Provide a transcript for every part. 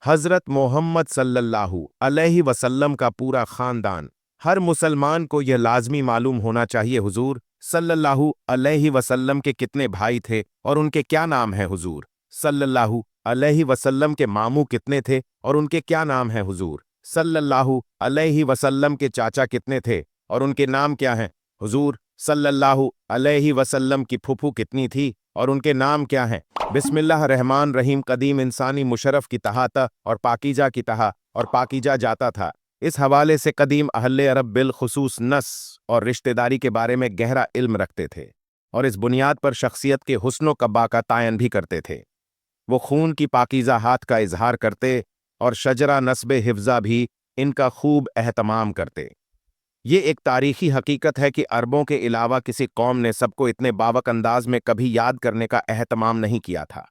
हज़रत मोहम्मद सल्लल्लाहु अलैहि वसल्लम का पूरा ख़ानदान। हर मुसलमान को यह लाज़मी मालूम होना चाहिए हुज़ूर सल्लल्लाहु अलैहि वसल्लम के कितने भाई थे और उनके क्या नाम हैं हुज़ूर सल्लल्लाहु अलैहि वसल्लम के मामू कितने थे और उनके क्या नाम हैं हुज़ूर सल्लल्लाहु अलैहि वसल्लम के चाचा कितने थे और उनके नाम क्या हैं हुज़ूर सल्लल्लाहु अलैहि वसल्लम की फूफू कितनी थी और उनके नाम क्या हैं। बिस्मिल्लाह रहमान रहीम। कदीम इंसानी मुशर्रफ की तहाता और पाकीजा की तहा और पाकीजा जाता था। इस हवाले से कदीम अहले अरब बिलखुसूस नस और रिश्तेदारी के बारे में गहरा इल्म रखते थे और इस बुनियाद पर शख्सियत के हुस्न कब्बा का तायन भी करते थे। वो खून की पाकीजा हाथ का इजहार करते और शजरा नस्बे हिफ्जा भी इनका खूब एहतमाम करते। ये एक तारीखी हकीकत है कि अरबों के अलावा किसी कौम ने सबको इतने बावक अंदाज में कभी याद करने का एहतमाम नहीं किया था।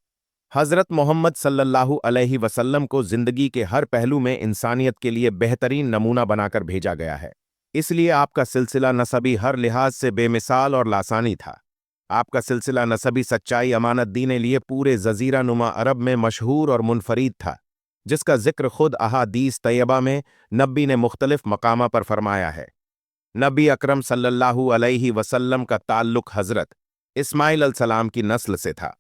हज़रत मोहम्मद सल्लल्लाहु अलैहि वसल्लम को ज़िंदगी के हर पहलू में इंसानियत के लिए बेहतरीन नमूना बनाकर भेजा गया है। इसलिए आपका सिलसिला नसबी हर लिहाज से बेमिसाल और लासानी था। आपका सिलसिला नसबी सच्चाई अमानत दीने लिए पूरे जजीरा नुमा अरब में मशहूर और मुनफरीद था, जिसका जिक्र खुद अहादीस तैयबा में नबी ने मुख्तलिफ मकामा पर फरमाया है। नबी अकरम सल्लल्लाहु अलैहि वसल्लम का ताल्लुक हज़रत इस्माइल अलैहिस्सलाम की नस्ल से था,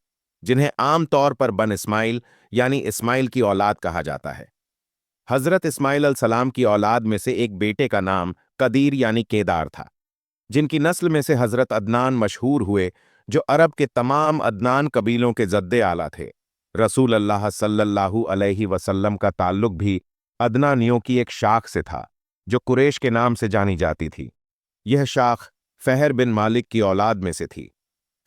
जिन्हें आम तौर पर बन इस्माइल यानी इस्माइल की औलाद कहा जाता है। हज़रत इस्माइल अलैहिस्सलाम की औलाद में से एक बेटे का नाम कदीर यानी केदार था, जिनकी नस्ल में से हज़रत अदनान मशहूर हुए, जो अरब के तमाम अदनान कबीलों के जद्दे आला थे। रसूल अल्लाह सल्लल्लाहु अलैहि वसल्लम का ताल्लुक भी अदनानियों की एक शाख से था, जो कुरैश के नाम से जानी जाती थी। यह शाख फहर बिन मालिक की औलाद में से थी।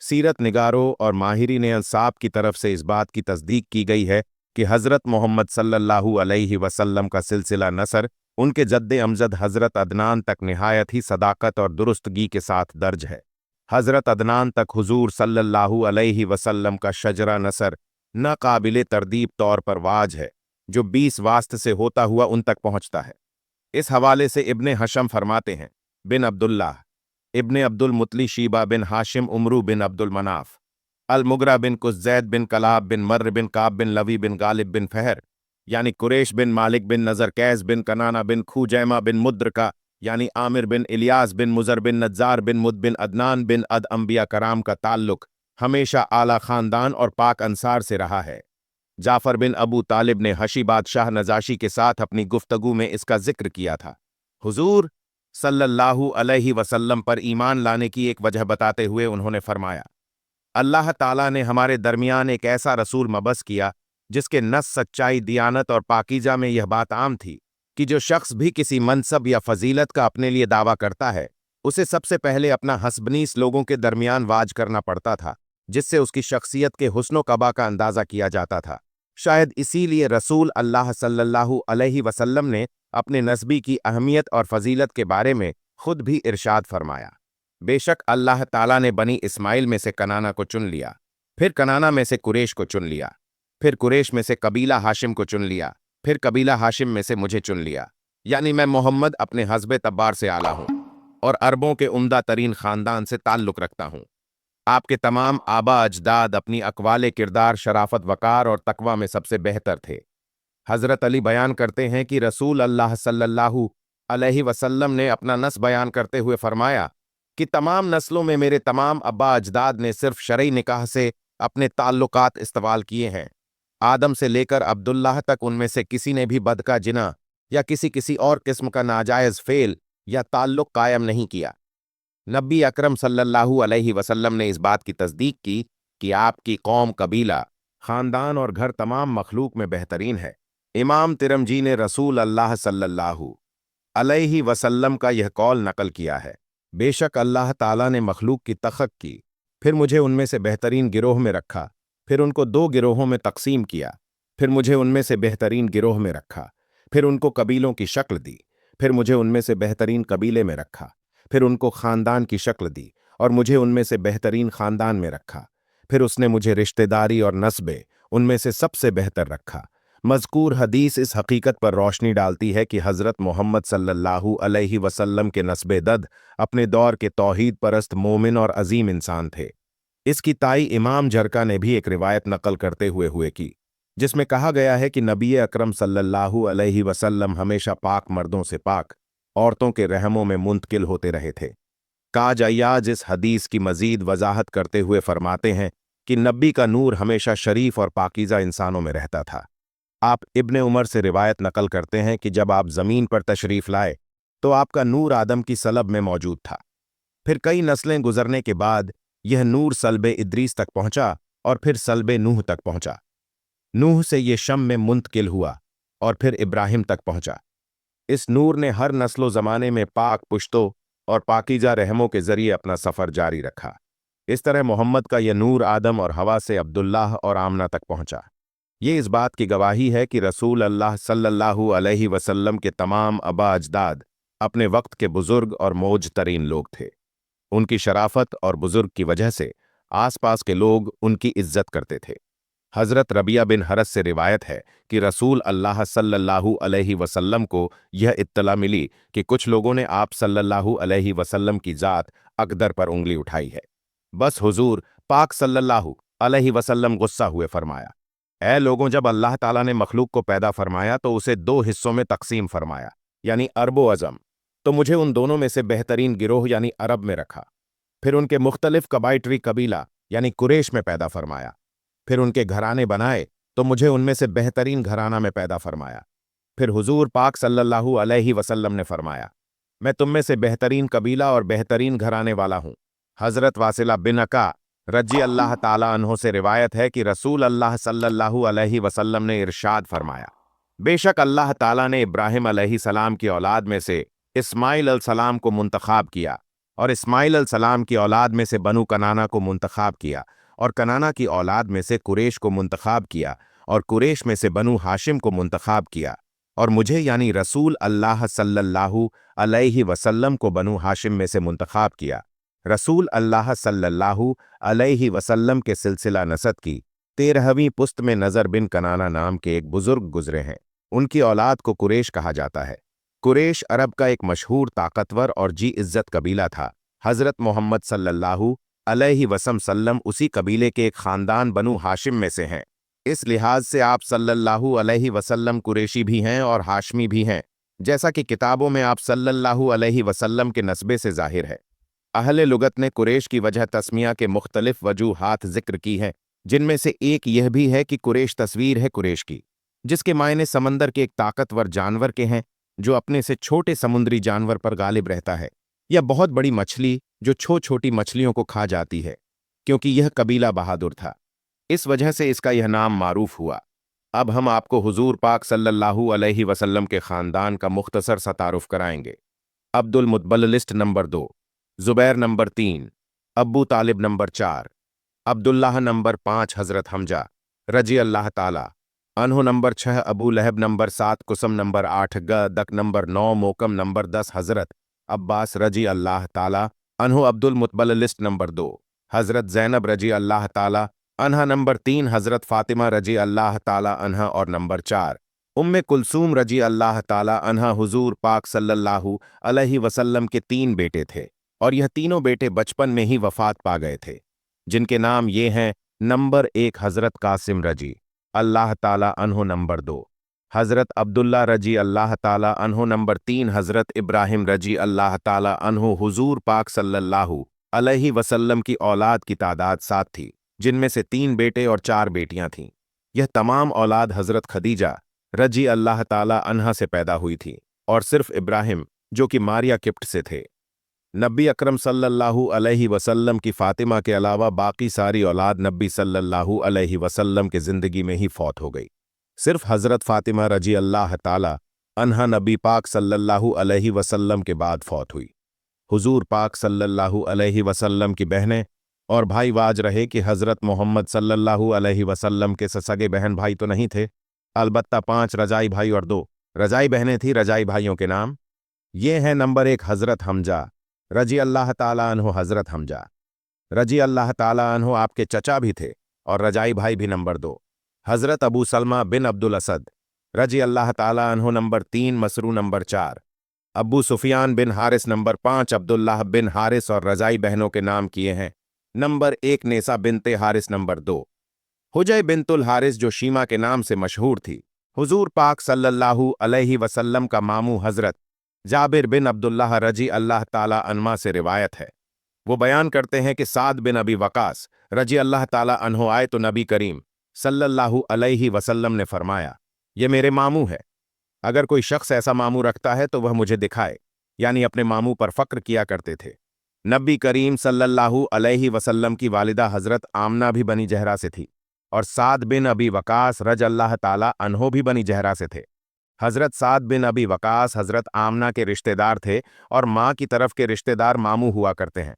सीरत निगारों और माहिरीन अंसाब की तरफ से इस बात की तस्दीक की गई है कि हज़रत मोहम्मद सल्लल्लाहु अलैहि वसल्लम का सिलसिला नसर उनके जद्दे अमजद हज़रत अदनान तक निहायत ही सदाकत और दुरुस्तगी के साथ दर्ज है। हज़रत अदनान तक हुजूर सल्लल्लाहु अलैहि वसल्लम का शजरा नसर नाकाबिले तरदीब तौर पर वाज है, जो 20 वास्त से होता हुआ उन तक पहुँचता है। इस हवाले से इब्ने हशम फरमाते हैं, बिन अब्दुल्लाह इब्ने अब्दुल मुतली शीबा बिन हाशिम उमरू बिन अब्दुल मनाफ अल-मुगरा बिन कुज़ैद बिन कलाब बिन मर्र बिन काब बिन लवी बिन गालिब बिन फहर यानी कुरैश बिन मालिक बिन नज़र कैस बिन कनाना बिन खुजैमा बिन मुद्रका यानी आमिर बिन इलियास बिन मुज़र बिन नज्जार बिन मुद बिन अदनान बिन अद अंबिया कराम का ताल्लुक हमेशा आला ख़ानदान और पाक अंसार से रहा है। जाफ़र बिन अबू तालिब ने हशी बादशाह नजाशी के साथ अपनी गुफ्तगू में इसका जिक्र किया था। हुजूर सल्लल्लाहु अलैहि वसल्लम पर ईमान लाने की एक वजह बताते हुए उन्होंने फरमाया, अल्लाह ताला ने हमारे दरमियान एक ऐसा रसूल मबस किया जिसके नस सच्चाई दियानत और पाकीजा में यह बात आम थी कि जो शख्स भी किसी मनसब या फजीलत का अपने लिए दावा करता है, उसे सबसे पहले अपना हस्बनीस लोगों के दरमियान वाज करना पड़ता था, जिससे उसकी शख्सियत के हुस्नो कबा का अंदाजा किया जाता था। शायद इसीलिए रसूल अल्लाह सल्लल्लाहु अलैहि वसल्लम ने अपने नस्बी की अहमियत और फजीलत के बारे में खुद भी इरशाद फरमाया, बेशक अल्लाह ताला ने बनी इस्माइल में से कनाना को चुन लिया, फिर कनाना में से कुरैश को चुन लिया, फिर कुरैश में से कबीला हाशिम को चुन लिया, फिर कबीला हाशिम में से मुझे चुन लिया। यानी मैं मोहम्मद अपने हस्बे तब्बार से आला हूँ और अरबों के उम्दा तरीन ख़ानदान से ताल्लुक़ रखता हूँ। आपके तमाम आबा अजदाद अपनी अक़वाले किरदार शराफत वक़ार और तकवा में सबसे बेहतर थे। हज़रत अली बयान करते हैं कि रसूल अल्लाह सल्लल्लाहु अलैहि वसल्लम ने अपना नस्ब बयान करते हुए फरमाया कि तमाम नस्लों में मेरे तमाम अब्बा अजदाद ने सिर्फ शरई निकाह से अपने ताल्लुकात इस्तेमाल किए हैं। आदम से लेकर अब्दुल्लाह तक उनमें से किसी ने भी बद का जिना या किसी और किस्म का नाजायज़ फेल या ताल्लुक कायम नहीं किया। नबी अकरम सल्लल्लाहु अलैहि वसल्लम ने इस बात की तस्दीक की कि आपकी कौम, कबीला, ख़ानदान और घर तमाम मखलूक में बेहतरीन है। इमाम तिरमजी ने रसूल अल्लाह सल्लल्लाहु अलैहि वसल्लम का यह कौल नकल किया है, बेशक अल्लाह ताला ने मखलूक की तख़्क़ की, फिर मुझे उनमें से बेहतरीन गिरोह में रखा, फिर उनको 2 गिरोहों में तकसीम किया, फिर मुझे उनमें से बेहतरीन गिरोह में रखा, फिर उनको कबीलों की शक्ल दी, फिर मुझे उनमें से बेहतरीन कबीले में रखा, फिर उनको ख़ानदान की शक्ल दी और मुझे उनमें से बेहतरीन ख़ानदान में रखा, फिर उसने मुझे रिश्तेदारी और नस्बे उनमें से सबसे बेहतर रखा। मज़कूर हदीस इस हकीकत पर रोशनी डालती है कि हज़रत मोहम्मद सल्लल्लाहु अलैहि वसल्लम के नस्बे दद अपने दौर के तौहीद परस्त मोमिन और अजीम इंसान थे। इसकी ताई इमाम जरका ने भी एक रिवायत नकल करते हुए की, जिसमें कहा गया है कि नबी अकरम सल्लल्लाहु अलैहि वसल्लम हमेशा पाक मर्दों से पाक औरतों के रहमों में मुंतकिल होते रहे थे। काज अय्याज इस हदीस की मजीद वजाहत करते हुए फरमाते हैं कि नबी का नूर हमेशा शरीफ और पाकीज़ा इंसानों में रहता था। आप इब्ने उमर से रिवायत नकल करते हैं कि जब आप ज़मीन पर तशरीफ़ लाए तो आपका नूर आदम की सलब में मौजूद था। फिर कई नस्लें गुजरने के बाद यह नूर सल्बे इद्रीस तक पहुंचा और फिर सल्बे नूह तक पहुंचा। नूह से ये शम में मुंतकिल हुआ और फिर इब्राहिम तक पहुंचा। इस नूर ने हर नस्लो ज़माने में पाक पुश्तों और पाकीज़ा रहमों के ज़रिए अपना सफ़र जारी रखा। इस तरह मोहम्मद का यह नूर आदम और हवा से अब्दुल्लाह और आमना तक पहुंचा। ये इस बात की गवाही है कि रसूल अल्लाह सल्लल्लाहु अलैहि वसल्लम के तमाम आबा अजदाद अपने वक्त के बुजुर्ग और मौज तरीन लोग थे। उनकी शराफत और बुजुर्ग की वजह से आसपास के लोग उनकी इज्जत करते थे। हज़रत रबिया बिन हरस से रिवायत है कि रसूल अल्लाह सल्लल्लाहु अलैहि वसल्लम को यह इत्तला मिली कि कुछ लोगों ने आप सल्लल्लाहु अलैहि वसल्लम की ज़ात अकदर पर उंगली उठाई है। बस हुजूर पाक सल्लल्लाहु अलैहि वसल्लम गुस्सा हुए फरमाया, ऐ लोगों, जब अल्लाह ताला ने मखलूक को पैदा फरमाया तो उसे दो हिस्सों में तकसीम फरमाया, यानी अरब व अजम, तो मुझे उन दोनों में से बेहतरीन गिरोह यानी अरब में रखा। फिर उनके मुख्तलिफ कबाइटरी कबीला यानी कुरैश में पैदा फरमाया। फिर उनके घराने बनाए तो मुझे उनमें से बेहतरीन घराना में पैदा फरमाया। फिर हुजूर पाक सल्लल्लाहु अलैहि वसल्लम ने फरमाया, मैं तुम में से बेहतरीन कबीला और बेहतरीन घराने वाला हूँ। हज़रत वासिला बिन अका रजी अल्लाह ताला अन्हो से रिवायत है कि रसूल अल्लाह सल्लल्लाहु अलैहि वसल्लम ने इरशाद फरमाया, बेशक अल्लाह ताला ने इब्राहिम अलैहिस्सलाम की औलाद में से इस्माइल अलैहिस्सलाम को मुंतखाब किया और इस्माइल अलैहिस्सलाम की औलाद में से बनु कनाना को मुंतखाब किया और कनाना की औलाद में से कुरैश को मुंतखाब किया और कुरैश में से बनु हाशिम को मुंतखाब किया और मुझे यानी रसूल अल्लाह सल्लल्लाहु अलैहि वसल्लम को बनु हाशिम में से मुंतखाब किया। रसूल अल्लाह सल्लल्लाहु अलैहि वसल्लम के सिलसिला नसब की 13वीं पुस्त में नज़र बिन कनाना नाम के एक बुजुर्ग गुजरे हैं। उनकी औलाद को कुरैश कहा जाता है। कुरैश अरब का एक मशहूर ताकतवर और जी इज्जत कबीला था। हज़रत मोहम्मद सल्लल्लाहु अलैहि वसल्लम उसी कबीले के एक ख़ानदान बनु हाशिम में से हैं। इस लिहाज से आप सल्लल्लाहु अलैहि वसल्लम कुरैशी भी हैं और हाशमी भी हैं, जैसा कि किताबों में आप सल्लल्लाहु अलैहि वसल्लम के नस्बे से जाहिर है। अहले लुगत ने कुरैश की वजह तस्मिया के मुख्तलिफ वजूहात जिक्र की हैं, जिनमें से एक यह भी है कि कुरैश तस्वीर है कुरैश की, जिसके मायने समंदर के एक ताकतवर जानवर के हैं जो अपने से छोटे समुद्री जानवर पर गालिब रहता है, या बहुत बड़ी मछली जो छोटी मछलियों को खा जाती है, क्योंकि यह कबीला बहादुर था। इस वजह से इसका यह नाम मारूफ हुआ। अब हम आपको हुजूर पाक सल्लल्लाहु अलैहि वसल्लम के ख़ानदान का मुख्तसर सा तारुफ कराएंगे। Abdul Muttalib list number 2, Zubair number 3, अब्बू तालिब नंबर 4, अब्दुल्लाह नंबर 5, हज़रत हमजा रजी अल्लाह ताला अन्हो number 6, Abu Lahab number 7, Qusam number 8, Ghidaq number 9, Muqawwim number 10, हज़रत अब्बास रजी अल्लाह ताला अन्हो। अब्दुल मुत्तलिब लिस्ट नंबर 2, हज़रत ज़ैनब रजी अल्लाह ताला अन्हा नंबर 3, हज़रत फ़ातिमा रजी अल्लाह ताला अन्हा और नंबर 4, उम्मे कुलसूम रजी अल्लाह ताला अन्हा। हुजूर पाक सल्लल्लाहु अलैहि वसल्लम के 3 बेटे थे और यह तीनों बेटे बचपन में ही वफ़ात पा गए थे, जिनके नाम ये हैं। नंबर 1 हज़रत कासिम रजी अल्लाह ताला अन्हो, नंबर 2 हज़रत अब्दुल्ला रजी अल्लाह ताला अन्हो, नंबर 3 हज़रत इब्राहिम रजी अल्लाह ताला अन्हो। हुजूर पाक सल्लल्लाहु अलैहि वसल्लम की औलाद की तादाद 7 थी, जिनमें से 3 बेटे और 4 बेटियां थीं। यह तमाम औलाद हज़रत खदीजा रजी अल्लाह ताला अन्हा से पैदा हुई थी और सिर्फ इब्राहिम, जो कि मारिया किप्ट से थे। नबी अकरम सल्लल्लाहु अलैहि वसल्लम की फ़ातिमा के अलावा बाकी सारी औलाद नबी सल्लल्लाहु अलैहि वसल्लम के ज़िंदगी में ही फौत हो गई। सिर्फ हज़रत फ़ातिमा रजी अल्लाह ताला अन्हा नबी पाक सल्लल्लाहु अलैहि वसल्लम के बाद फौत हुई। हुजूर पाक सल्लल्लाहु अलैहि वसल्लम की बहनें और भाई वाज रहे कि हज़रत मोहम्मद सल्लल्लाहु अलैहि वसल्लम के सगे बहन भाई तो नहीं थे, अलबत्ता 5 रजाई भाई और 2 रजाई बहनें थीं। रजाई भाइयों के नाम ये हैं। नंबर 1 हज़रत हमजा रजी अल्लाह ताला अन्हो। हज़रत हमजा रजी अल्लाह ताला अन्हो आपके चचा भी थे और रजाई भाई भी। नंबर 2 हज़रत अबू सलमा बिन अब्दुल असद रजी अल्लाह ताला अन्हो। नंबर 3 मसरू। नंबर 4 अब्बू सुफियान बिन हारिस। नंबर 5 अब्दुल्लाह बिन हारिस और रजाई बहनों के नाम किए हैं। नंबर 1 नेसा बिनते हारिस। नंबर 2 हुजै बिनतुल हारिस जो शीमा के नाम से मशहूर थी। हुजूर पाक सल्लल्लाहु अलैहि वसल्लम का मामू हजरत जाबिर बिन अब्दुल्लाह रजी अल्लाह ताला अन्मा से रिवायत है। वो बयान करते हैं कि साद बिन अबी वकास रजी अल्लाह ताला अन्हो आए तो नबी करीम सल्लल्लाहु अलैहि वसल्लम ने फरमाया, ये मेरे मामू है। अगर कोई शख्स ऐसा मामू रखता है तो वह मुझे दिखाए, यानी अपने मामू पर फक्र किया करते थे। नबी करीम सल्लल्लाहु अलैहि वसल्लम की वालिदा हजरत आमना भी बनी जहरा से थी और साद बिन अबी वकास रज अल्लाह ताला अन्हो भी बनी जहरा से थे। हजरत साद बिन अबी वकास हजरत आमना के रिश्तेदार थे और माँ की तरफ के रिश्तेदार मामू हुआ करते हैं।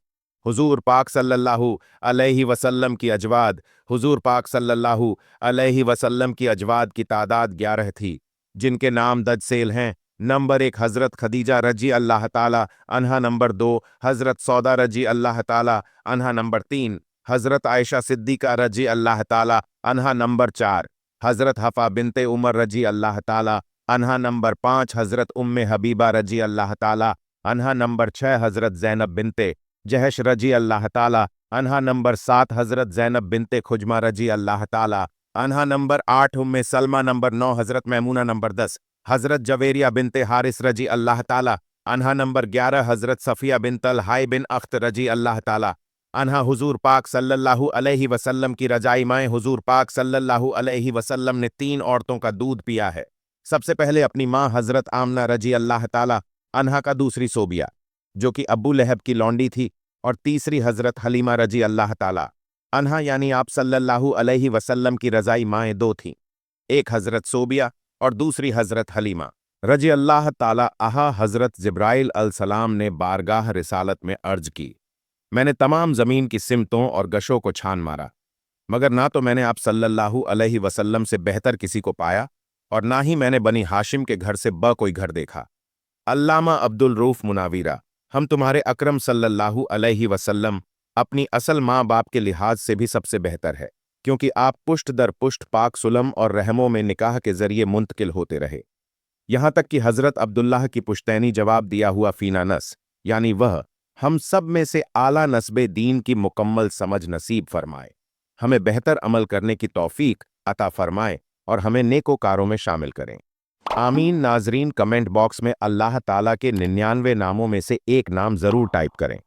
हुजूर पाक सल्लल्लाहु अलैहि वसल्लम की अजवाद हुजूर पाक सल्लल्लाहु अलैहि वसल्लम की अजवाद की तादाद 11 थी, जिनके नाम दजसेल हैं। नंबर 1 हजरत खदीजा रजी अल्लाह ताला अन्हा, नंबर 2 हजरत सौदा रजी अल्लाह ताला अन्हा, नंबर 3 हजरत आयशा सिद्दीका रजी अल्लाह ताला अन्हा, नंबर 4 हजरत हफा बिनते उमर रजी अल्लाह ताला अन्हा, नंबर 5 हजरत उम्मे हबीबा रजी अल्लाह ताला अन्हा, नंबर 6 हजरत जैनब बिनते जहश रजी अल्लाह ताला अन्हा, नंबर 7 हजरत जैनब बिनते खुजमा रजी अल्लाह ताला अन्हा, नंबर 8 उम्मे सलमा, नंबर 9 हजरत मैमूना, नंबर 10 हजरत जवेरिया बिनते हारिस रजी अल्लाह ताला अन्हा, नंबर 11 हजरत सफिया बिन तलहाई बिन अख्त रजी अल्लाह ताला अन्हा। हुजूर पाक सल्लल्लाहु अलैहि वसल्लम की रजाई माएँ हुजूर पाक सल्लल्लाहु अलैहि वसल्लम ने 3 औरतों का दूध पिया है। सबसे पहले अपनी माँ हजरत आमना रजी अल्लाह ताला अन्हा का, दूसरी सोबिया जो कि अब्बू लहब की लौंडी थी, और तीसरी हजरत हलीमा रजी अल्लाह ताला अन्हा, यानी आप सल्लल्लाहु अलैहि वसल्लम की रजाई माएँ 2 थीं, एक हजरत सोबिया और दूसरी हजरत हलीमा रजी अल्लाह ताला आहा। हजरत जिब्राइल अलसलाम ने बारगाह रिसालत में अर्ज की, मैंने तमाम ज़मीन की सिमतों और गशों को छान मारा, मगर ना तो मैंने आप सल्लल्लाहु अलैहि वसल्लम से बेहतर किसी को पाया और ना ही मैंने बनी हाशिम के घर से कोई घर देखा। अल्लामा अब्दुल रऊफ मुनावीरा, हम तुम्हारे अकरम सल्लल्लाहु अलैहि वसल्लम अपनी असल माँ बाप के लिहाज से भी सबसे बेहतर है, क्योंकि आप पुष्ट दर पुष्ट पाक सुलम और रहमों में निकाह के जरिए मुंतकिल होते रहे, यहाँ तक कि हजरत अब्दुल्लाह की पुश्तैनी जवाब दिया हुआ फीना नस, यानी वह हम सब में से आला नस्बे दीन की मुकम्मल समझ नसीब फरमाए, हमें बेहतर अमल करने की तौफीक अता फरमाए और हमें नेकोकारों में शामिल करें। आमीन। नाजरीन, कमेंट बॉक्स में अल्लाह ताला के 99 नामों में से एक नाम जरूर टाइप करें।